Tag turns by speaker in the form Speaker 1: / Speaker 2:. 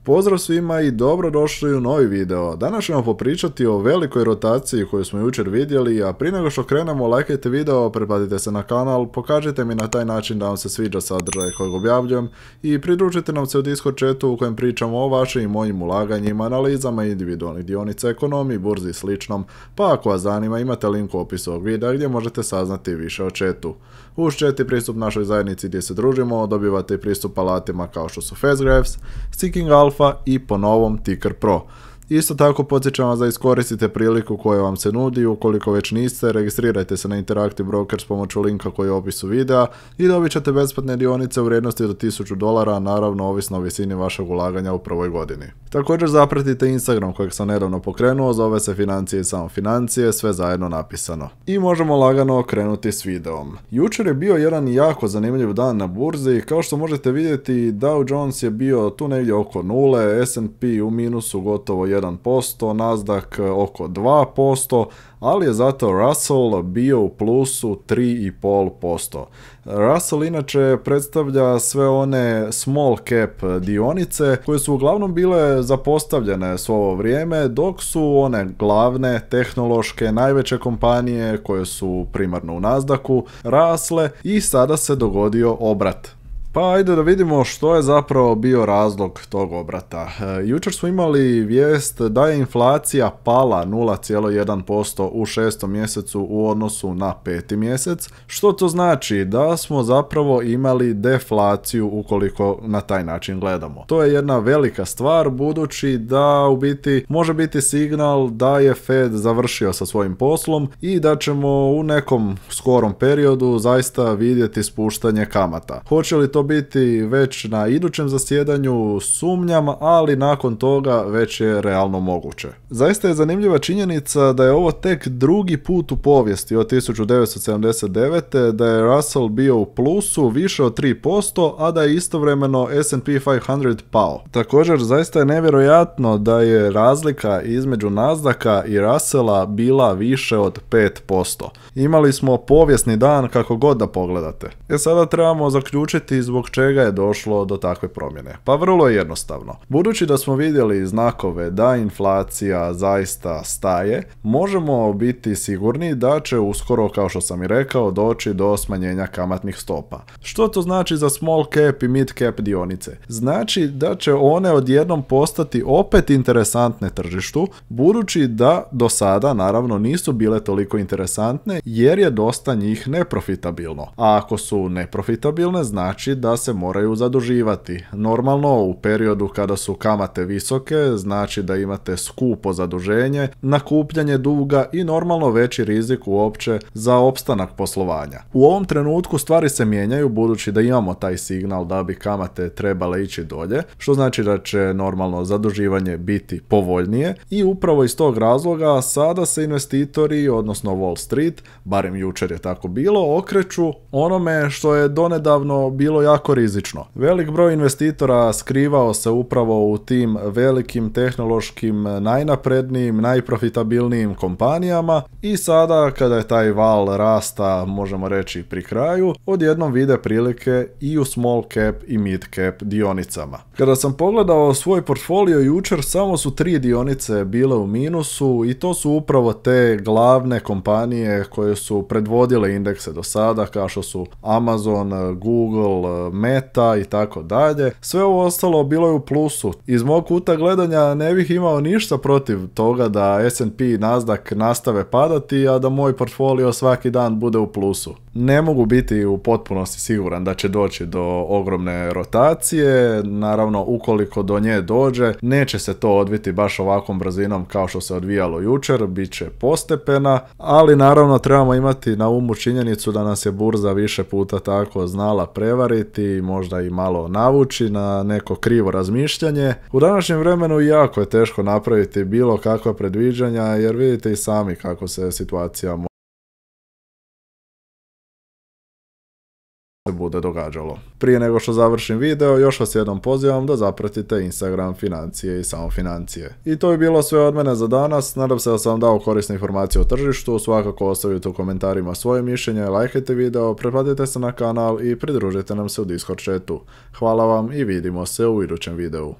Speaker 1: Pozdrav svima i dobrodošli u novi video. Danas ćemo popričati o velikoj rotaciji koju smo jučer vidjeli, a prije nego što krenemo, lajkajte video, pretplatite se na kanal, pokažite mi na taj način da vam se sviđa sadržaj kojeg objavljujem i pridružite nam se u Discord chatu u kojem pričamo o vašim i mojim ulaganjima, analizama individualnih dionica, ekonomiji, burzi i sličnom, pa ako vas zanima imate link u opisu ovog videa gdje možete saznati više o chatu. Uz chat i pristup našoj zajednici gdje se družimo, dobivate i pristup alatima kao što su Fastgraphs, Seeking Alpha i po novom Ticker Pro. Isto tako podsjećam vas da iskoristite priliku koja vam se nudi, ukoliko već niste, registrirajte se na Interactive Broker s pomoću linka koji je u opisu videa i dobit ćete besplatne dionice u vrijednosti do $1000, naravno ovisno o visini vašeg ulaganja u prvoj godini. Također zapratite Instagram kojeg sam nedavno pokrenuo, zove se Financije i samo financije, sve zajedno napisano. I možemo lagano krenuti s videom. Jučer je bio jedan jako zanimljiv dan na burzi, kao što možete vidjeti Dow Jones je bio tu negdje oko nule, S&P u minusu gotovo 1%, Nasdaq oko 2%, ali je zato Russell bio u plusu 3,5%. Russell inače predstavlja sve one small cap dionice koje su uglavnom bile zapostavljene svo ovo vrijeme, dok su one glavne, tehnološke, najveće kompanije koje su primarno u Nasdaqu rasle i sada se dogodio obrat. Pa ajde da vidimo što je zapravo bio razlog tog obrata. Jučer smo imali vijest da je inflacija pala 0,1% u 6. mjesecu u odnosu na 5. mjesec. Što to znači? Da smo zapravo imali deflaciju ukoliko na taj način gledamo. To je jedna velika stvar budući da u biti može biti signal da je Fed završio sa svojim poslom i da ćemo u nekom skorom periodu zaista vidjeti spuštanje kamata. Hoće li to biti već na idućem zasjedanju, sumnjam, ali nakon toga već je realno moguće. Zaista je zanimljiva činjenica da je ovo tek drugi put u povijesti od 1979. da je Russell bio u plusu više od 3%, a da je istovremeno S&P 500 pao. Također, zaista je nevjerojatno da je razlika između Nasdaqa i Russella bila više od 5%. Imali smo povijesni dan kako god da pogledate. Sada trebamo zaključiti zbog čega je došlo do takve promjene. Pa vrlo je jednostavno. Budući da smo vidjeli znakove da inflacija zaista staje, možemo biti sigurni da će uskoro, kao što sam i rekao, doći do smanjenja kamatnih stopa. Što to znači za small cap i mid cap dionice? Znači da će one odjednom postati opet interesantne tržištu, budući da do sada naravno nisu bile toliko interesantne jer je dosta njih neprofitabilno. A ako su neprofitabilne, znači da se moraju zaduživati. Normalno u periodu kada su kamate visoke, znači da imate skupo zaduženje, nakupljanje duga i normalno veći rizik uopće za opstanak poslovanja. U ovom trenutku stvari se mijenjaju budući da imamo taj signal da bi kamate trebale ići dolje, što znači da će normalno zaduživanje biti povoljnije i upravo iz tog razloga sada se investitori, odnosno Wall Street, barem jučer je tako bilo, okreću onome što je donedavno bilo jako rizično. Velik broj investitora skrivao se upravo u tim velikim tehnološkim, najnaprednijim, najprofitabilnijim kompanijama i sada kada je taj val rasta, možemo reći, pri kraju, odjednom vide prilike i u small cap i mid cap dionicama. Kada sam pogledao svoj portfolio jučer, samo su 3 dionice bile u minusu i to su upravo te glavne kompanije koje su predvodile indekse do sada, kao što su Amazon, Google, Meta i tako dalje. Sve ovo ostalo bilo je u plusu. Iz mog kuta gledanja ne bih imao ništa protiv toga da S&P i Nasdaq nastave padati, a da moj portfolio svaki dan bude u plusu. Ne mogu biti u potpunosti siguran da će doći do ogromne rotacije, naravno ukoliko do nje dođe, neće se to odviti baš ovakvom brzinom kao što se odvijalo jučer, bit će postepena, ali naravno trebamo imati na umu činjenicu da nas je burza više puta tako znala prevariti, možda i malo navući na neko krivo razmišljanje. U današnjem vremenu jako je teško napraviti bilo kakva predviđanja jer vidite i sami kako se situacija bude događalo. Prije nego što završim video, još vas jednom pozivam da zapratite Instagram Financije i samo financije. I to je bilo sve od mene za danas, nadam se da sam vam dao korisne informacije o tržištu, svakako ostavite u komentarima svoje mišljenje, lajkajte video, pretplatite se na kanal i pridružite nam se u Discord chatu. Hvala vam i vidimo se u idućem videu.